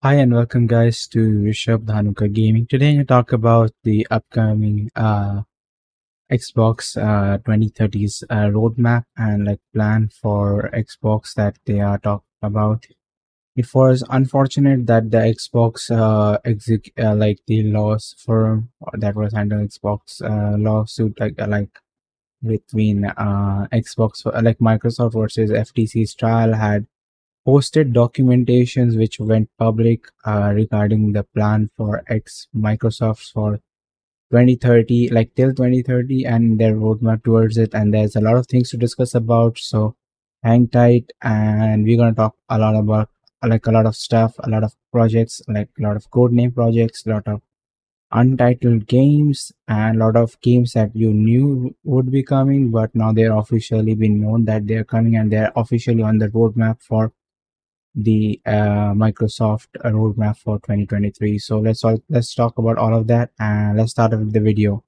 Hi and welcome guys to Rishabh Dhanuka Gaming. Today I talk about the upcoming Xbox 2030's roadmap and plan for Xbox that they are talking about. It was unfortunate that the Xbox the laws firm that was handling Xbox lawsuit between Xbox Microsoft versus FTC's trial had posted documentations which went public regarding the plan for X Microsoft for 2030, like till 2030, and their roadmap towards it. And there's a lot of things to discuss about. So hang tight, and we're gonna talk a lot about a lot of stuff, a lot of projects, like a lot of code name projects, a lot of untitled games, and a lot of games that you knew would be coming, but now they're officially been known that they're coming and they're officially on the roadmap for the Microsoft roadmap for 2023. So let's talk about all of that, and let's start with the video.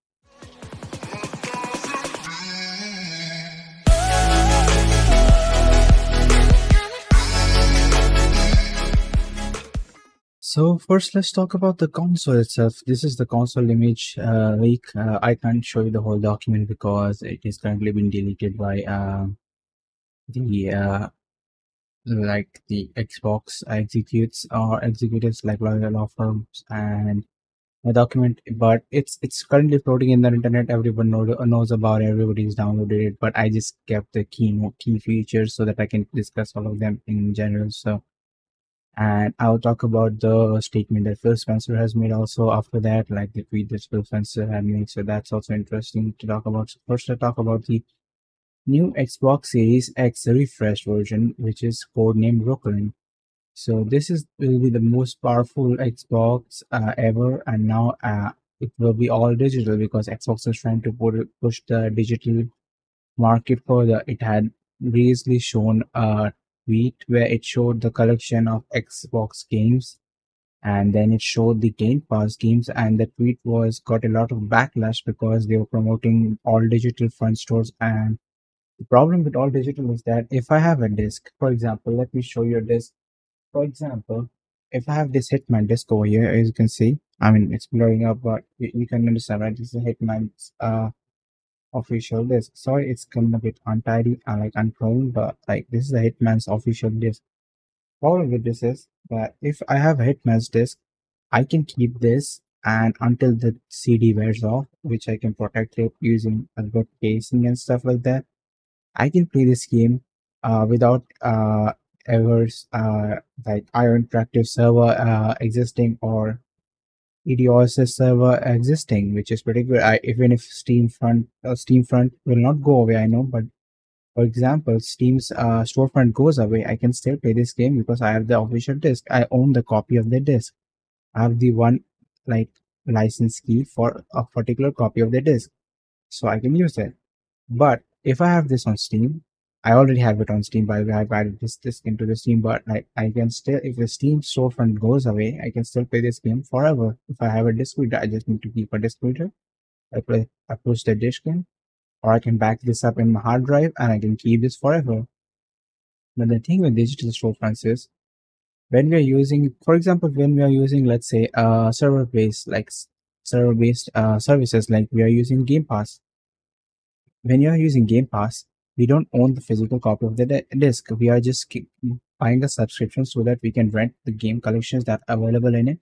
So first, let's talk about the console itself. This is the console image leak. I can't show you the whole document because it is currently been deleted by the the Xbox executives like law firms and the document, but it's currently floating in the internet. Everyone knows about it. Everybody's downloaded it, but I just kept the key features so that I can discuss all of them in general. So, and I'll talk about the statement that Phil Spencer has made also after that, like the tweet that Phil Spencer had made. So that's also interesting to talk about. So first, I'll talk about the new Xbox Series X refreshed version, which is codenamed Brooklyn. So this is will be the most powerful Xbox ever, and now it will be all digital because Xbox is trying to push the digital market further. It had recently shown a tweet where it showed the collection of Xbox games, and then it showed the Game Pass games, and the tweet was got a lot of backlash because they were promoting all digital front stores. And the problem with all digital is that if I have a disc, for example, let me show you a disc. For example, if I have this Hitman disk over here, as you can see, I mean, it's blurring up, but you can understand, right? This is Hitman's official disk. Sorry, it's coming a bit untidy and like unclean, but like this is the Hitman's official disk. Problem with this is that if I have a Hitman's disk, I can keep this and until the CD wears off, which I can protect it using a good casing and stuff like that. I can play this game without ever like Iron Interactive server existing or EDOSS server existing, which is pretty good. Even if Steam Front will not go away, I know, but for example, Steam's storefront goes away, I can still play this game because I have the official disc. I own the copy of the disc. I have the one like license key for a particular copy of the disc, so I can use it. But if I have this on Steam, I already have it on Steam. By the way, I've added this disc into the Steam, but like I can still, if the Steam storefront goes away, I can still play this game forever. If I have a disc reader, I just need to keep a disc reader. I push the disc in, or I can back this up in my hard drive, and I can keep this forever. But the thing with digital storefronts is when we are using, for example, when we are using, let's say, server-based services, like we are using Game Pass. When you're using Game Pass, we don't own the physical copy of the disc. We are just buying a subscription so that we can rent the game collections that are available in it,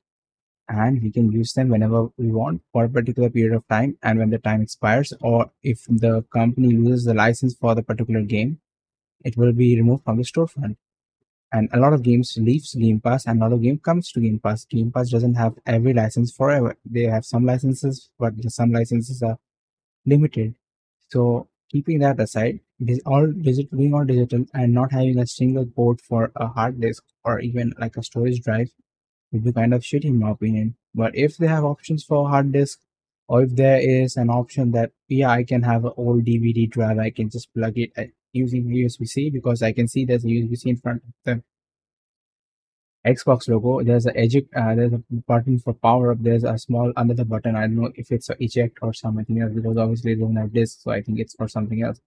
and we can use them whenever we want for a particular period of time. And when the time expires, or if the company loses the license for the particular game, it will be removed from the storefront. And a lot of games leaves Game Pass, and a lot of game comes to Game Pass. Game Pass doesn't have every license forever. They have some licenses, but some licenses are limited. So keeping that aside, it is all digital, being all digital, and not having a single port for a hard disk or even like a storage drive would be kind of shitty in my opinion. But if they have options for hard disk, or if there is an option that yeah, I can have an old DVD drive, I can just plug it using USB-C because I can see there's a USB-C in front of the Xbox logo. There's there's a button for power up. There's a small another button. I don't know if it's a eject or something else because obviously they don't have disk, so I think it's for something else.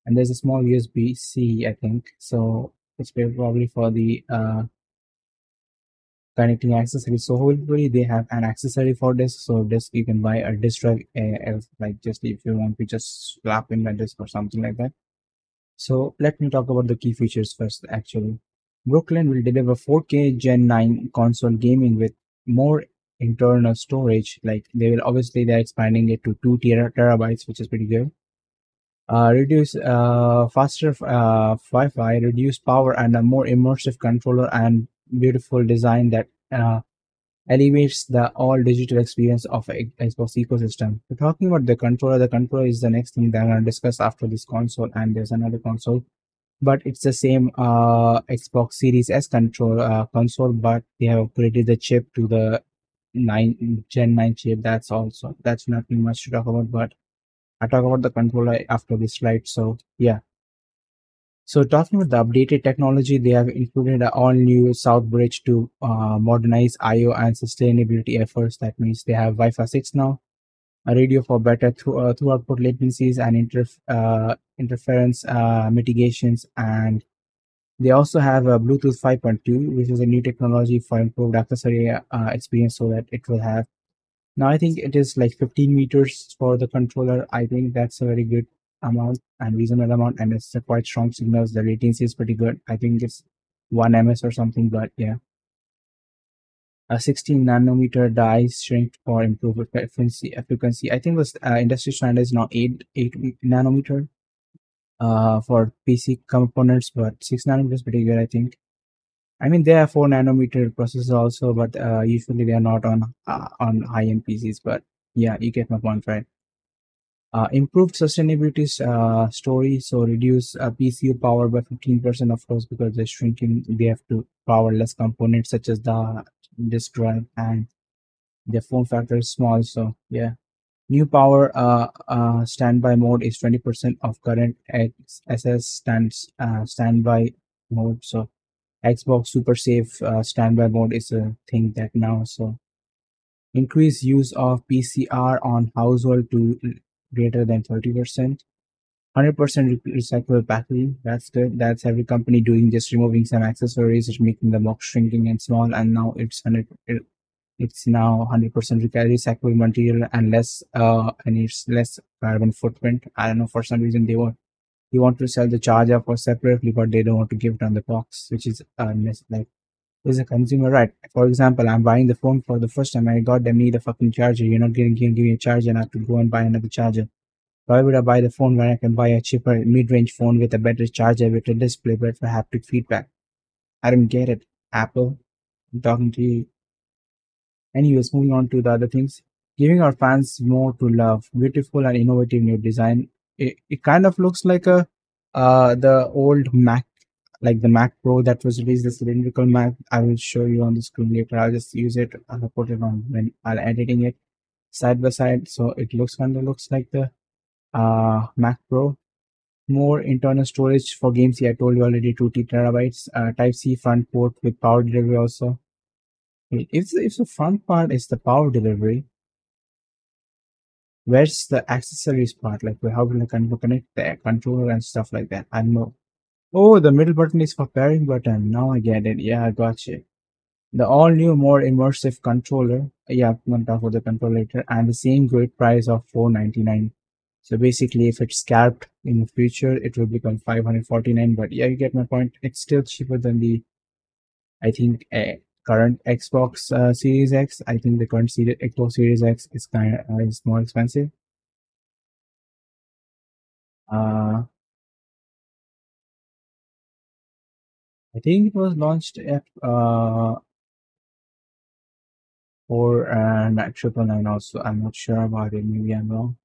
And there's a small USB-C, I think. So it's probably for the connecting accessories. So hopefully they have an accessory for this. So this you can buy a disk drive, like just if you want to just swap in a disk or something like that. So let me talk about the key features first. Actually, Brooklyn will deliver 4K Gen 9 console gaming with more internal storage. Like they will obviously they're expanding it to 2 terabytes, which is pretty good. Reduce faster Wi-Fi, reduce power, and a more immersive controller and beautiful design that elevates the all digital experience of Xbox ecosystem. We're talking about the controller. The controller is the next thing that I'm gonna discuss after this console, and there's another console, but it's the same Xbox Series S console, but they have upgraded the chip to the 9 chip. That's nothing much to talk about, but I talk about the controller after this slide. So yeah. So talking about the updated technology, they have included an all-new South Bridge to modernize I/O and sustainability efforts. That means they have Wi-Fi 6 now, a radio for better through-output latencies and interference mitigations, and they also have a Bluetooth 5.2, which is a new technology for improved accessory experience, so that it will have now, I think it is like 15 meters for the controller. I think that's a very good amount and reasonable amount, and it's a quite strong signals. The latency is pretty good. I think it's 1 ms or something, but yeah. A 16 nanometer die shrink for improved efficiency. I think this industry standard is now 8 nanometer for PC components, but 6 nanometer is pretty good, I think. I mean, there are 4 nanometer processors also, but usually they are not on high end PCs. But yeah, you get my point, right? Improved sustainability story, so reduce PCU power by 15%, of course, because they're shrinking. They have to power less components such as the disk drive, and their form factor is small. So yeah, new power standby mode is 20% of current SS standby mode. So Xbox Super Safe standby mode is a thing that now. So increase use of PCR on household to greater than 30%. 100% recyclable packaging. That's good. That's every company doing, just removing some accessories, just making the box shrinking and small, and now it's now 100% recyclable material and less and it's less carbon footprint. I don't know, for some reason they want to sell the charger for separately, but they don't want to give it on the box, which is like, is a consumer right. For example, I'm buying the phone for the first time. I got them need a fucking charger. You're not give me a charger, and I have to go and buy another charger. Why would I buy the phone when I can buy a cheaper mid-range phone with a better charger, with a display, better haptic feedback? I don't get it. Apple, I'm talking to you. Anyways, moving on to the other things. Giving our fans more to love. Beautiful and innovative new design. It kind of looks like a the old Mac, like the Mac Pro that was released, the cylindrical Mac. I will show you on the screen later. I'll just use it. I'll put it on when I'll editing it side by side. So it looks like the Mac Pro. More internal storage for games. Yeah, I told you already, 2 terabytes. Type C front port with power delivery also. If the front part is the power delivery, where's the accessories part? Like how will I connect the controller and stuff like that? I don't know. Oh, the middle button is for pairing button. Now I get it. Yeah, I got you. The all new, more immersive controller. Yeah, I'm gonna talk about the controller later. And the same great price of $499. So basically, if it's capped in the future, it will become $549. But yeah, you get my point. It's still cheaper than the, I think, current Xbox Series X. I think the current Xbox Series X is is more expensive. Uh, I think it was launched at for triple nine also. I'm not sure about it. Maybe I'm wrong.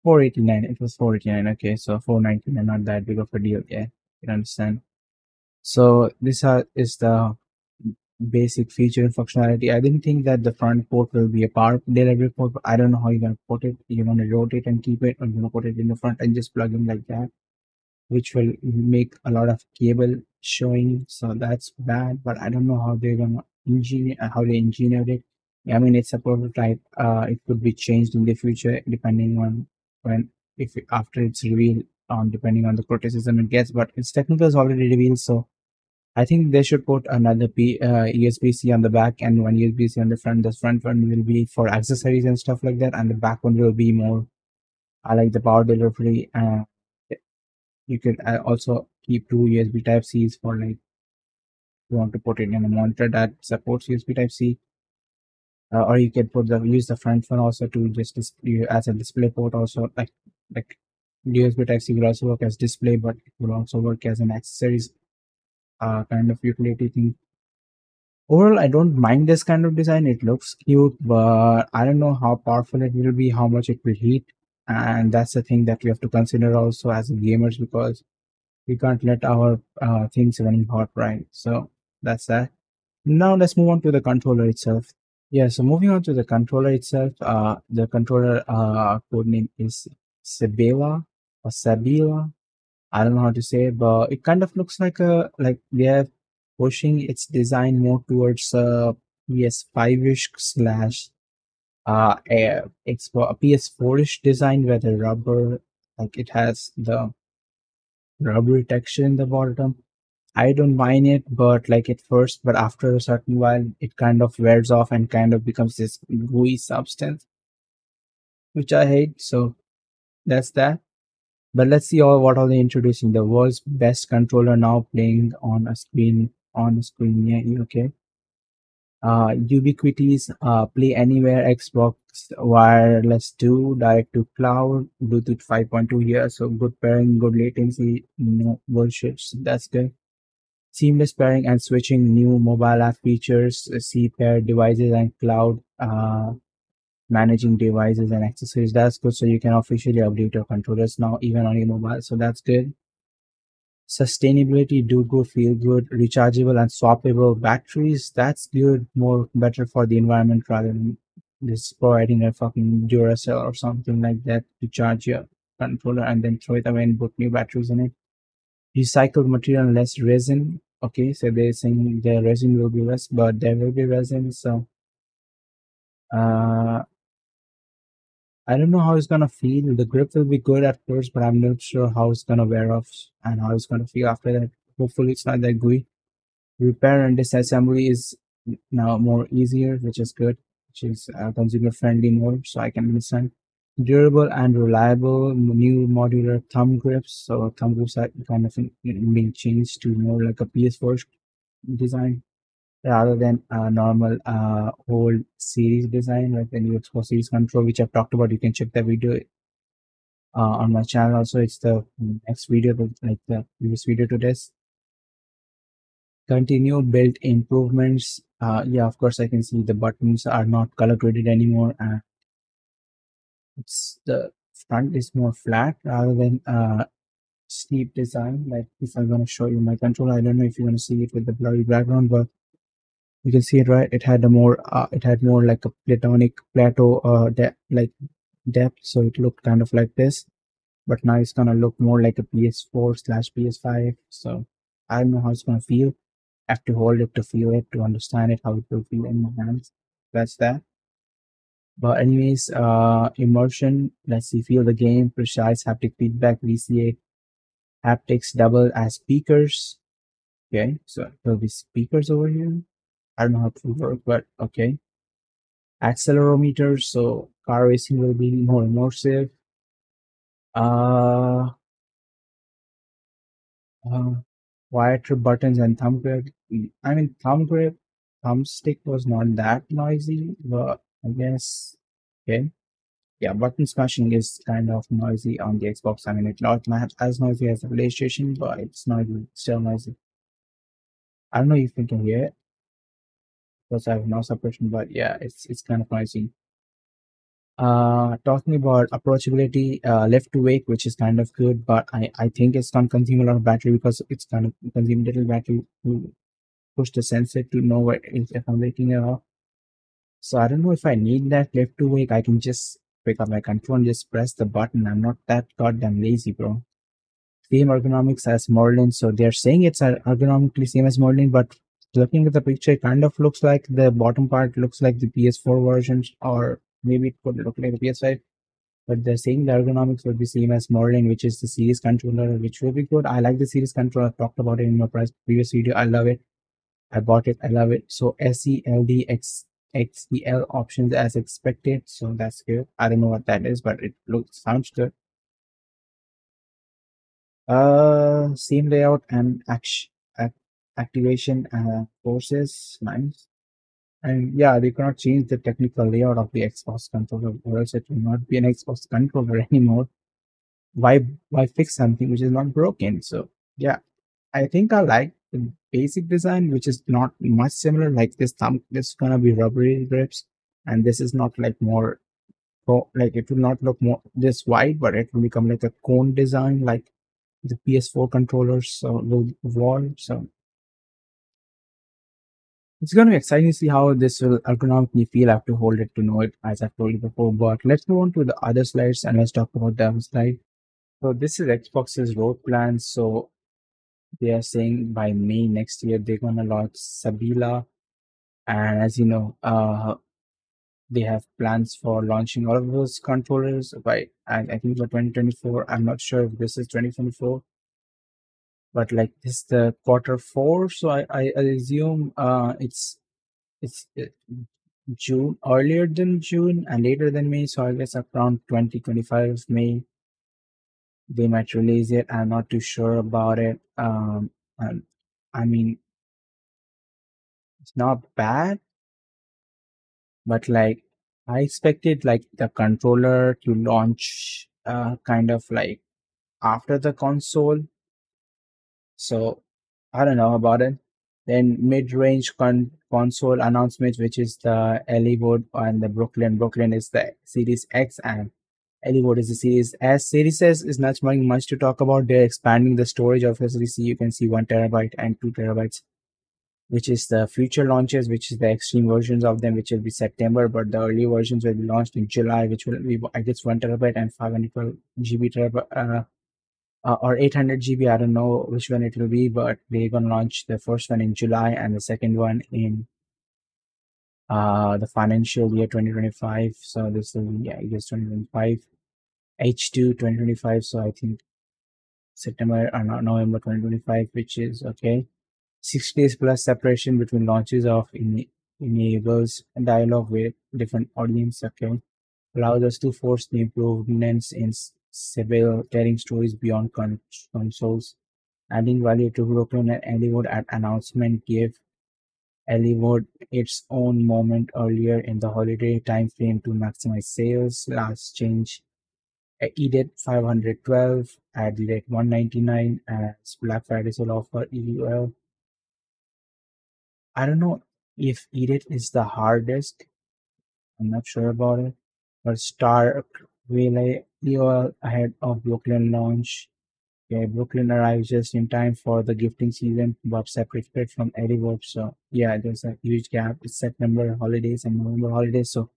489. It was 489. Okay, so 499, not that big of a deal. Yeah, you can understand. So this is the basic feature and functionality. I didn't think that the front port will be a power delivery port, but I don't know how you're gonna put it. You're gonna rotate and keep it, or you're gonna put it in the front and just plug in like that, which will make a lot of cable showing. So that's bad, but I don't know how they're gonna engineer it. I mean, it's a prototype. It could be changed in the future depending on when, if after it's revealed, depending on the criticism it gets. But its technical is already revealed, so I think they should put another USB-C on the back and one USB-C on the front. The front one will be for accessories and stuff like that, and the back one will be more. I like the power delivery, and you could also keep two USB Type Cs for like you want to put it in a monitor that supports USB Type C, or you can put the use the front one also to just display as a display port. Also, like USB Type C will also work as display, but it will also work as an accessories kind of utility thing. Overall, I don't mind this kind of design. It looks cute, but I don't know how powerful it will be, how much it will heat, and that's the thing that we have to consider also as gamers because we can't let our things running hot, right? So that's that. Now let's move on to the controller itself. Yeah, so moving on to the controller itself, the controller code name is Sebela or Sabila. I don't know how to say it, but it kind of looks like a like they're pushing its design more towards PS5-ish slash a PS4-ish design where the rubber like it has the rubbery texture in the bottom. I don't mind it, but like at first, but after a certain while, it kind of wears off and kind of becomes this gooey substance, which I hate. So that's that. But let's see all what are they introducing. The world's best controller now playing on a screen. Yeah, okay. Ubiquitous, play anywhere, Xbox Wireless 2, direct to cloud, Bluetooth 5.2 here. So good pairing, good latency, no bullshit. So that's good. Seamless pairing and switching, new mobile app features, C pair devices and cloud managing devices and accessories. That's good. So you can officially update your controllers now, even on your mobile. So that's good. Sustainability, do good, feel good, rechargeable and swappable batteries. That's good, more better for the environment rather than just providing a fucking Duracell or something like that to charge your controller and then throw it away and put new batteries in it. Recycled material, less resin. Okay, so they're saying the resin will be less, but there will be resin. So uh, I don't know how it's gonna feel. The grip will be good at first, but I'm not sure how it's gonna wear off and how it's gonna feel after that. Hopefully, it's not that gooey. Repair and disassembly is now more easier, which is good, which is consumer friendly more, so I can understand. Durable and reliable, new modular thumb grips. So thumb grips are kind of being changed to more like a PS4 design rather than a normal old series design, like the new Xbox Series control, which I've talked about. You can check that video on my channel. Also, it's the next video, like the previous video to this. Continue build improvements. Yeah, of course, I can see the buttons are not color coded anymore, and it's the front is more flat rather than steep design. Like if I'm gonna show you my controller, I don't know if you're gonna see it with the blurry background, but you can see it right. It had more like a platonic plateau like depth, so it looked kind of like this. But now it's gonna look more like a PS4 slash PS5. So I don't know how it's gonna feel. I have to hold it to feel it to understand it, how it will feel in my hands. That's that. But anyways, immersion. Let's see, feel the game, precise haptic feedback, VCA, haptics double as speakers. Okay, so there'll be speakers over here. I don't know how it will work, but okay. Accelerometer, so car racing will be more immersive. Uh, uh quieter buttons and thumb grip. I mean, thumbstick was not that noisy, but I guess okay. Yeah, button smashing is kind of noisy on the Xbox. I mean, it's not as noisy as the PlayStation, but it's noisy, still noisy. I don't know if you can hear it because I have no suppression, but yeah, it's kind of noisy. Talking about approachability, left to wake, which is kind of good, but I think it's gonna consume a lot of battery because it's kind of consume little battery to push the sensor to know what is if I'm waking it up. So I don't know if I need that left to wake. I can just pick up my control and just press the button. I'm not that goddamn lazy, bro. Same ergonomics as Merlin. So they're saying it's ergonomically same as Merlin, but looking at the picture, it kind of looks like the bottom part looks like the PS4 versions, or maybe it could look like the PS5. but they're saying the ergonomics will be same as Merlin, which is the series controller, which will be good. I like the series controller. I've talked about it in my previous video. I love it. I bought it. I love it. So SELD XEL options as expected. So that's good. I don't know what that is, but it looks sounds good. Same layout and activation courses. Nice. And yeah, they cannot change the technical layout of the Xbox controller, or else it will not be an Xbox controller anymore. Why fix something which is not broken? So yeah, I think I like the basic design, which is not much similar. Like this thumb, this is gonna be rubbery grips, and this is not like more like it will not look more this wide, but it will become like a cone design, like the PS4 controllers. So will evolve. So it's going to be exciting to see how this will ergonomically feel. I have to hold it to know it, as I've told you before. But let's move on to the other slides and let's talk about the other slide. So this is Xbox's road plan. So they are saying by May next year they're gonna launch Sabila, and as you know, they have plans for launching all of those controllers by I think by 2024. I'm not sure if this is 2024, but like this is the quarter four, so I assume it's June, earlier than June and later than May. So I guess around 2025 May they might release it. I'm not too sure about it. And I mean, it's not bad, but like I expected like the controller to launch kind of like after the console. So I don't know about it. Then mid-range console announcements, which is the Hollywood and the Brooklyn. Brooklyn is the Series X, and Hollywood is the Series S. Series S is not much to talk about. They're expanding the storage of SSD. You can see 1 terabyte and 2 terabytes, which is the future launches, which is the extreme versions of them, which will be September, but the early versions will be launched in July, which will be, I guess, 1 terabyte and 512 GB terabyte, or 800 GB. I don't know which one it will be, but they're gonna launch the first one in July and the second one in the financial year 2025. So this will be, yeah, I guess 2025 H2 2025. So I think September or not November 2025, which is okay. 6 days plus separation between launches of enables dialogue with different audience. Okay, allows us to force the improvements in several telling stories beyond consoles, adding value to Brooklyn and Hollywood at announcement gave Hollywood its own moment earlier in the holiday timeframe to maximize sales. Last change EDIT 512 at the rate 199 as Black Friday sale offer EUL. I don't know if EDIT is the hardest. I'm not sure about it. But Star Relay EOL ahead of Brooklyn launch. Yeah, Brooklyn arrives just in time for the gifting season, but separated from Edinburgh. So yeah, there's a huge gap. It's September holidays and November holidays. So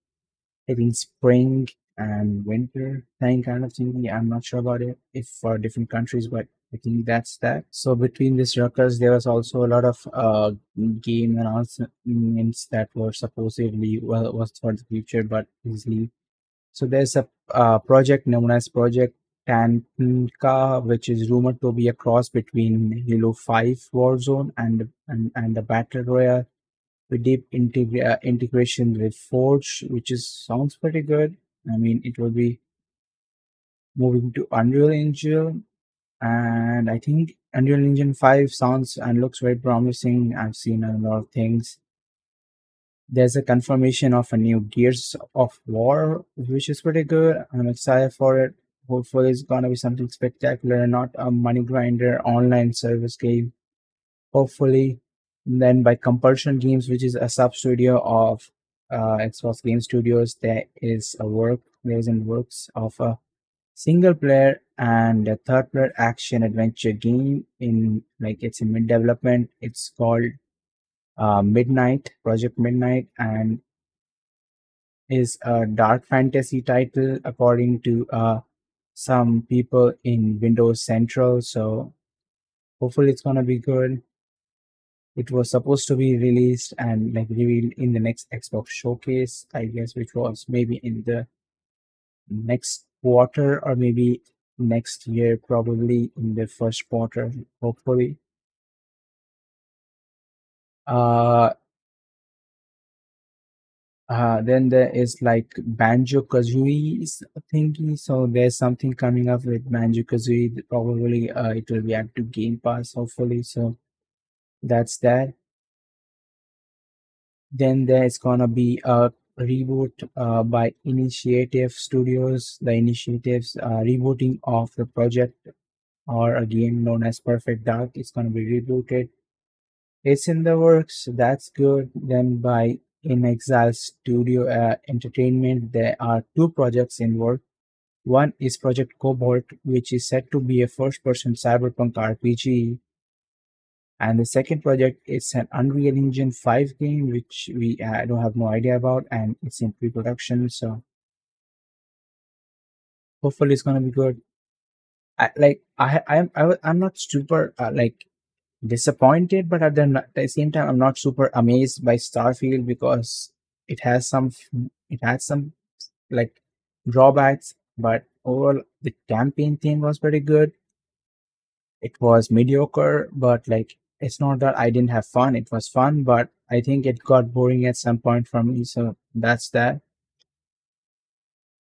I think spring and winter thing kind of thing. Yeah, I'm not sure about it if for different countries, but I think that's that. So between these ruckus, there was also a lot of game announcements that were supposedly well was for the future, but easily. So there's a project known as Project Tanka, which is rumored to be a cross between Halo 5 Warzone and the Battle Royale with deep integration with Forge, which is sounds pretty good. I mean, it will be moving to Unreal Engine, and I think Unreal Engine 5 sounds and looks very promising. I've seen a lot of things. There's a confirmation of a new Gears of War, which is pretty good. I'm excited for it. Hopefully, it's gonna be something spectacular and not a money grinder online service game. Hopefully, then by Compulsion Games, which is a sub studio of Xbox Game Studios, there's in works of a single player and a third player action adventure game in like it's in mid development. It's called Midnight Project Midnight, and is a dark fantasy title according to some people in Windows Central. So hopefully it's gonna be good. It was supposed to be released and like revealed in the next Xbox showcase, I guess, which was maybe in the next quarter or maybe next year, probably in the first quarter, hopefully. Uh, then there is like Banjo Kazooie's thingy. So there's something coming up with Banjo Kazooie. Probably it will be added to Game Pass, hopefully. So that's that. Then there's gonna be a reboot by Initiative Studios. The Initiative's rebooting of the project or a game known as Perfect Dark is gonna be rebooted. It's in the works. That's good. Then by In Exile Studio Entertainment, there are two projects in work. One is Project Cobalt, which is set to be a first-person cyberpunk RPG, and the second project is an Unreal Engine 5 game, which we don't have no idea about, and it's in pre-production. So hopefully, it's gonna be good. I'm not super disappointed, but at the same time, I'm not super amazed by Starfield because it has some it had some like drawbacks, but overall the campaign theme was pretty good. It was mediocre, but like it's not that I didn't have fun. It was fun, but I think it got boring at some point for me. So that's that.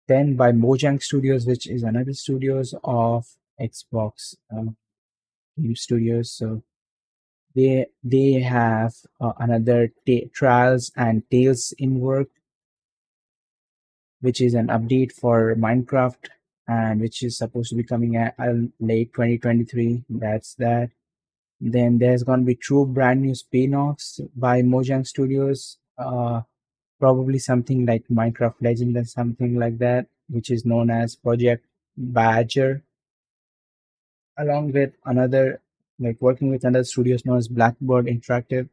Then by Mojang Studios, which is another studios of Xbox Game Studios. So they have another Trials and Tales in work, which is an update for Minecraft, and which is supposed to be coming at late 2023. That's that. Then there's gonna be two brand new spin-offs by Mojang Studios. Probably something like Minecraft Legend or something like that, which is known as Project Badger, along with another working with another studios known as Blackbird Interactive.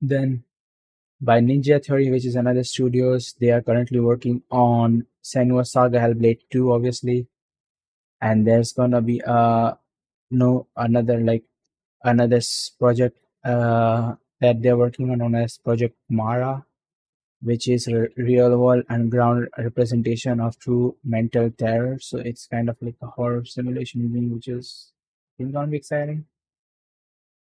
Then by Ninja Theory, which is another studios, they are currently working on Senua Saga Hellblade 2, obviously. And there's gonna be no another project that they're working on known as Project Mara, which is a real world and ground representation of true mental terror. So it's kind of like a horror simulation game, which is I think gonna be exciting.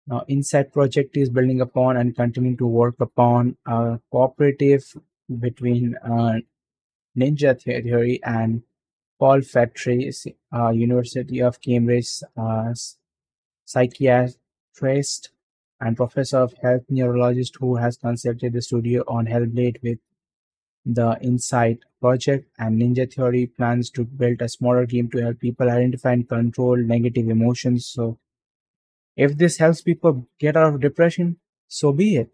Now, Inside Project is building upon and continuing to work upon a cooperative between Ninja Theory and Paul Fatry's University of Cambridge psychiatrist and professor of health neurologist who has consulted the studio on Hellblade with the Insight project, and Ninja Theory plans to build a smaller game to help people identify and control negative emotions. So if this helps people get out of depression, so be it.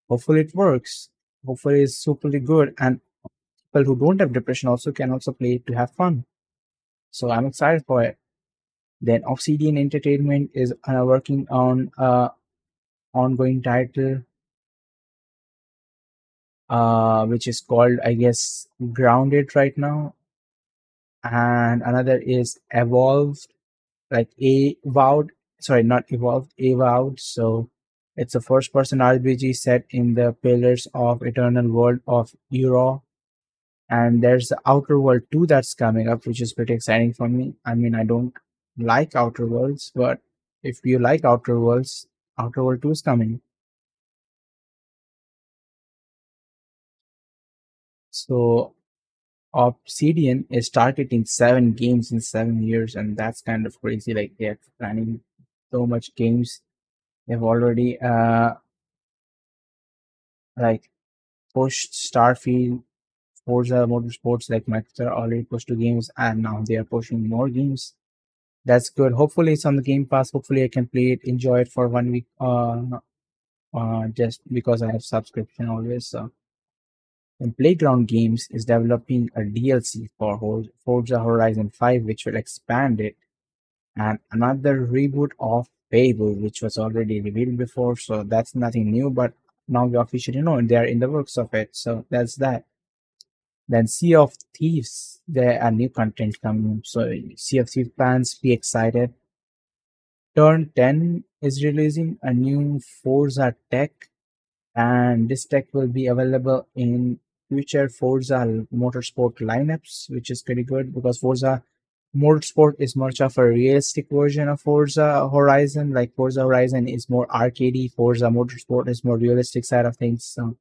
Hopefully it works. Hopefully it's superly good, and people who don't have depression also can also play it to have fun. So I'm excited for it. Then Obsidian Entertainment is working on a ongoing title, which is called, I guess, Grounded right now, and another is Evolved, like Avowed. Sorry, not Evolved, Avowed. So it's a first-person RPG set in the pillars of eternal world of Euro. And there's the Outer World 2 that's coming up, which is pretty exciting for me. I mean, I don't like Outer Worlds, but if you like Outer Worlds, Outer World 2 is coming. So Obsidian is targeting 7 games in 7 years, and that's kind of crazy. Like they're planning so much games. They've already like pushed Starfield, Forza Motorsports, like Microsoft already pushed 2 games, and now they are pushing more games. That's good. Hopefully, it's on the Game Pass. Hopefully, I can play it, enjoy it for 1 week. Just because I have subscription always. So, and Playground Games is developing a DLC for Forza Horizon 5, which will expand it, and another reboot of Fable, which was already revealed before. So that's nothing new, but now we officially know they are in the works of it. So that's that. Then Sea of Thieves, there are new content coming. So Sea of Thieves fans, be excited. Turn 10 is releasing a new Forza tech, and this tech will be available in future Forza Motorsport lineups, which is pretty good because Forza Motorsport is much of a realistic version of Forza Horizon. Like Forza Horizon is more arcadey, Forza Motorsport is more realistic side of things. So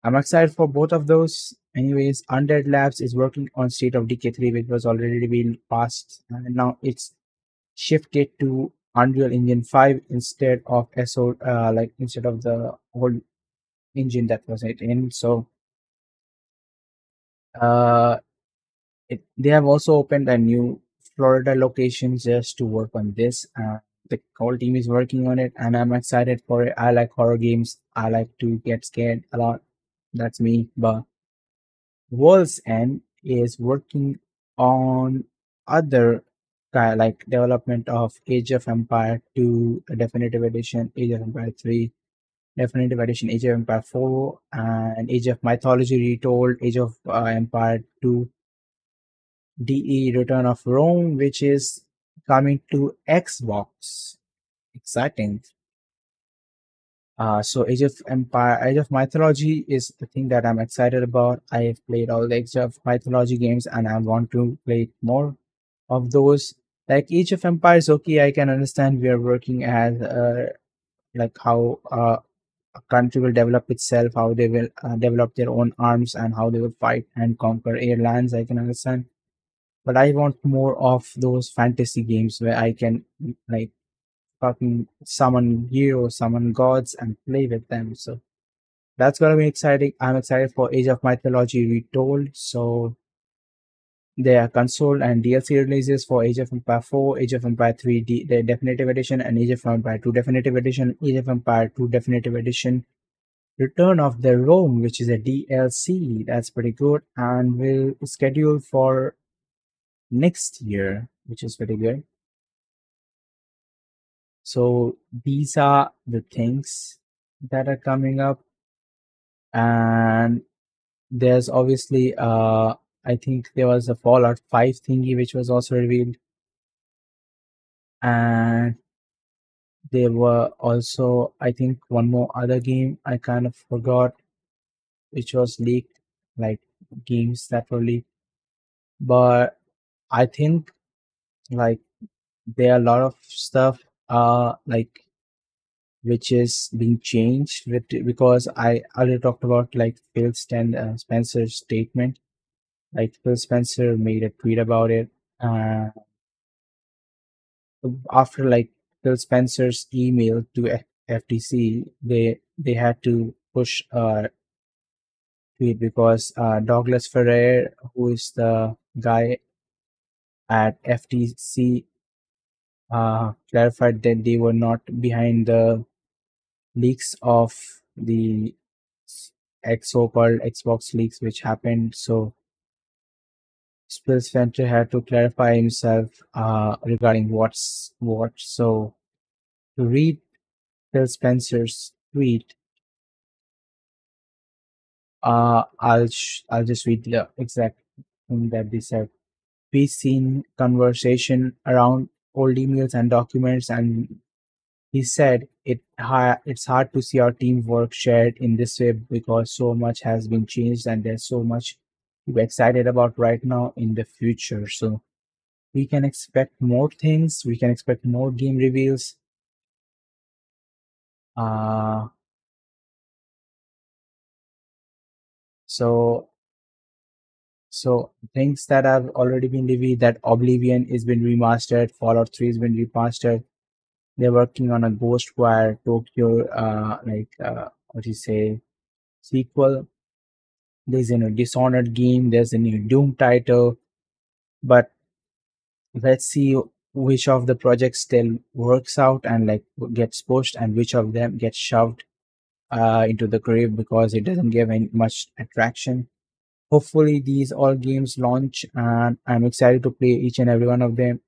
I'm excited for both of those. Anyways, Undead Labs is working on State of Decay 3, which was already been passed, and now it's shifted to Unreal Engine 5 instead of instead of the old engine that was it in. So uh, they have also opened a new Florida location just to work on this. The whole team is working on it, and I'm excited for it. I like horror games. I like to get scared a lot. That's me. But World's End is working on other like development of Age of Empire 2, Definitive Edition, Age of Empire 3, Definitive Edition, Age of Empire 4, and Age of Mythology Retold, Age of Empire 2, DE Return of Rome, which is coming to Xbox. Exciting. So Age of Mythology is the thing that I'm excited about. I have played all the Age of Mythology games and I want to play more of those. Like Age of Empires, okay, I can understand we are working as like how a country will develop itself, how they will develop their own arms and how they will fight and conquer airlands. I can understand, but I want more of those fantasy games where I can like fucking summon heroes, summon gods, and play with them. So that's gonna be exciting. I'm excited for Age of Mythology Retold. So there are console and DLC releases for Age of Empire 4, Age of Empire 3, the Definitive Edition, and Age of Empire 2 Definitive Edition, Age of Empire 2 Definitive Edition, Return of the Rome, which is a DLC. That's pretty good, and will schedule for next year, which is pretty good. So these are the things that are coming up, and there's obviously I think there was a Fallout 5 thingy which was also revealed, and there were also I think one more other game I kind of forgot which was leaked, like games that were leaked. But I think like there are a lot of stuff like which is being changed with because I already talked about like Spencer's statement. Like Phil Spencer made a tweet about it. Uh, After like Phil Spencer's email to FTC, they had to push a tweet because Douglas Ferrer, who is the guy at FTC, clarified that they were not behind the leaks of the so-called Xbox leaks which happened. So Phil Spencer had to clarify himself regarding what's what. So to read Phil Spencer's tweet, I'll just read the exact thing that they said. We've seen conversation around old emails and documents, and he said it's hard to see our teamwork shared in this way because so much has been changed and there's so much to be excited about right now in the future. So we can expect more things. We can expect more game reveals. Uh, so so things that have already been revealed, that Oblivion is been remastered, Fallout 3 has been remastered. They're working on a Ghostwire Tokyo what do you say sequel. There's a new Dishonored game, there's a new Doom title, but let's see which of the projects still works out and like gets pushed and which of them gets shoved into the grave because it doesn't give any much attraction. Hopefully these all games launch and I'm excited to play each and every one of them.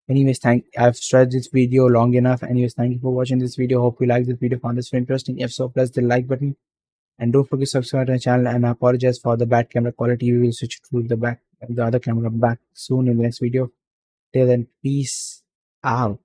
Anyways, I've stretched this video long enough. Anyways, thank you for watching this video. Hope you liked this video, found this interesting. If so, press the like button and don't forget to subscribe to the channel. And I apologize for the bad camera quality. We will switch to the other camera back soon in the next video. Till then, peace out.